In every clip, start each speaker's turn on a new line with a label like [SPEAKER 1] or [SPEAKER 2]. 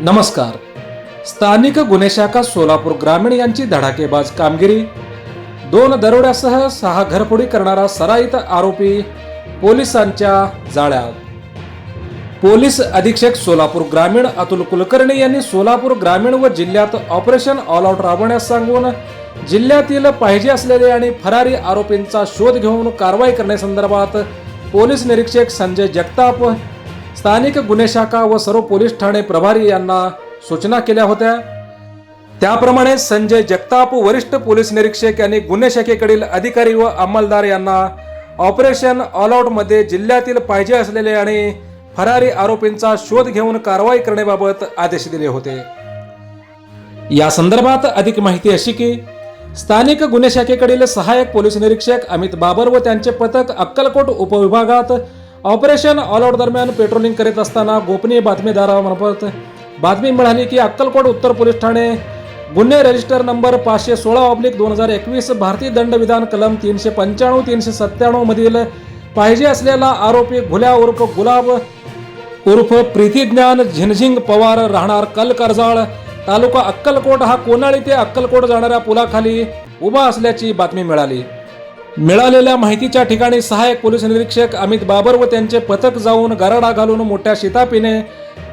[SPEAKER 1] नमस्कार. स्थानिक गुन्हे शाखा सोलापूर ग्रामीण यांची धडाकेबाज कामगिरी. 2 दरोड्यासह 6 घरफोडी करणारा सराईत आरोपी पोलिसांच्या जाळ्यात. पोलीस अधीक्षक सोलापूर ग्रामीण अतुल कुलकर्णी यांनी सोलापूर ग्रामीण व जिल्ह्यात ऑपरेशन ऑल आउट राबवण्यास सांगून जिल्ह्यातील पाहिजे असलेले आणि फरारी आरोपींचा शोध घेऊन कारवाई करण्यासंदर्भात पोलीस निरीक्षक संजय जगताप, स्थानिक गुन्हे शाखा व सर्व पोलीस ठाणे प्रभारी यांना सूचना केल्या होत्या. त्याप्रमाणे संजय जगताप, वरिष्ठ पोलीस निरीक्षक यांनी गुन्हे शाखेकडील अधिकारी व अंमलदार यांना ऑपरेशन ऑल आउट मध्ये जिल्ह्यातील पाहिजे असलेले आणि फरारी आरोपींचा शोध घेऊन कारवाई करण्याबाबत आदेश दिले होते. या संदर्भात अधिक माहिती अशी की स्थानिक गुन्हे शाखेकडील सहाय्यक पोलीस निरीक्षक अमित बाबर व त्यांचे पथक अक्कलकोट उपविभागात ऑपरेशन ऑल आउट दरम्यान पेट्रोलिंग करीत असताना गोपनीय बातमीदारामार्फत बातमी मिळाली की अक्कलकोट उत्तर पोलीस ठाणे गुन्हे रजिस्टर नंबर 516/2021 भारतीय दंडविधान कलम 395 397 मधील पाहिजे असलेला आरोपी घुल्या उर्फ गुलाब उर्फ प्रीतिज्ञान झिनझिंग पवार राहणार कल कर्जाळ तालुका अक्कलकोट हा कोनाळी ते अक्कलकोट जाणाऱ्या पुलाखाली उभा असल्याची बातमी मिळाली. मिळालेल्या माहितीच्या ठिकाणी सहाय्यक पोलीस निरीक्षक अमित बाबर व त्यांचे पथक जाऊन गराडा घालून मोठ्या शितापीने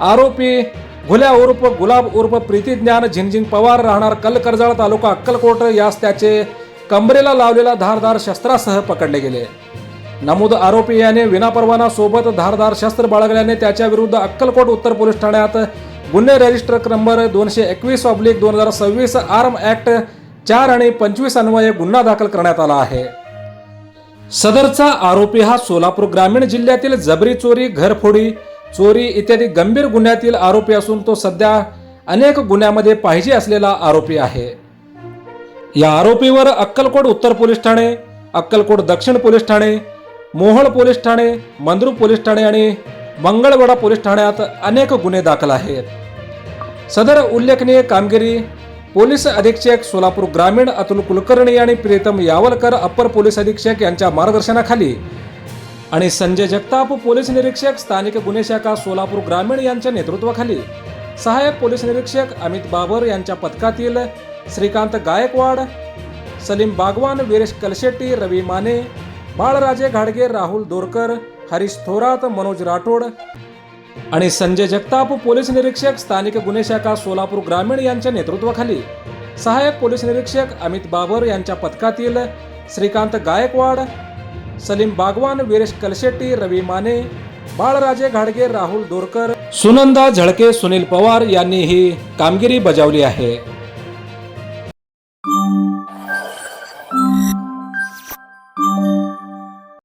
[SPEAKER 1] आरोपी घुल्या उर्फ गुलाब उर्फ प्रीतिज्ञान झिनझिंग पवार राहणार कल कर्जाळ तालुका अक्कलकोट यास त्याचे कंबरेला लावलेल्या धारदार शस्त्रासह पकडले गेले. नमूद आरोपी याने विनापरवाना सोबत धारदार शस्त्र बाळगल्याने त्याच्या विरुद्ध अक्कलकोट उत्तर पोलीस ठाण्यात गुन्हे रजिस्टर नंबर 221/2026 आर्म ऍक्ट 4 आणि 25 अन्वये गुन्हा दाखल करण्यात आला आहे. सदरचा आरोपी हा सोलापूर ग्रामीण जिल्ह्यातील जबरी चोरी, घरफोडी, चोरी इत्यादी गंभीर गुन्ह्यातील आरोपी असून तो सध्या अनेक गुन्ह्यामध्ये पाहिजे असलेला आरोपी आहे. या आरोपीवर अक्कलकोट उत्तर पोलीस ठाणे, अक्कलकोट दक्षिण police Thane, Mohol police Thane, Mandrup police Thane आणि मंगळवेढा पोलीस ठाण्यात अनेक गुन्हे दाखल आहेत. सदर उल्लेखनीय कामगिरी पोलीस अधीक्षक सोलापूर ग्रामीण अतुल कुलकर्णी आणि प्रीतम यावलकर अप्पर पोलीस अधीक्षक यांच्या मार्गदर्शनाखाली आणि संजय जगताप पोलीस निरीक्षक स्थानिक गुन्हे शाखा सोलापूर ग्रामीण यांच्या नेतृत्वाखाली सहाय्यक पोलीस निरीक्षक अमित बाबर यांच्या पथकातील श्रीकांत गायकवाड, सलीम बागवान, वीरेश कलशेट्टी, रवी माने, बाळराजे घाडगे, राहुल दोरकर, हरीश थोरात, मनोज राठोड आणि संजय जगताप पोलीस निरीक्षक स्थानिक गुन्हे शाखा सोलापूर ग्रामीण यांच्या नेतृत्वाखाली सहाय्यक पोलीस निरीक्षक अमित बाबर यांच्या पथकातील श्रीकांत गायकवाड, सलीम बागवान, वीरेश कलशेट्टी, रवी माने, बाळराजे घाडगे, राहुल दोरकर, सुनंदा झळके, सुनील पवार यांनी ही कामगिरी बजावली आहे.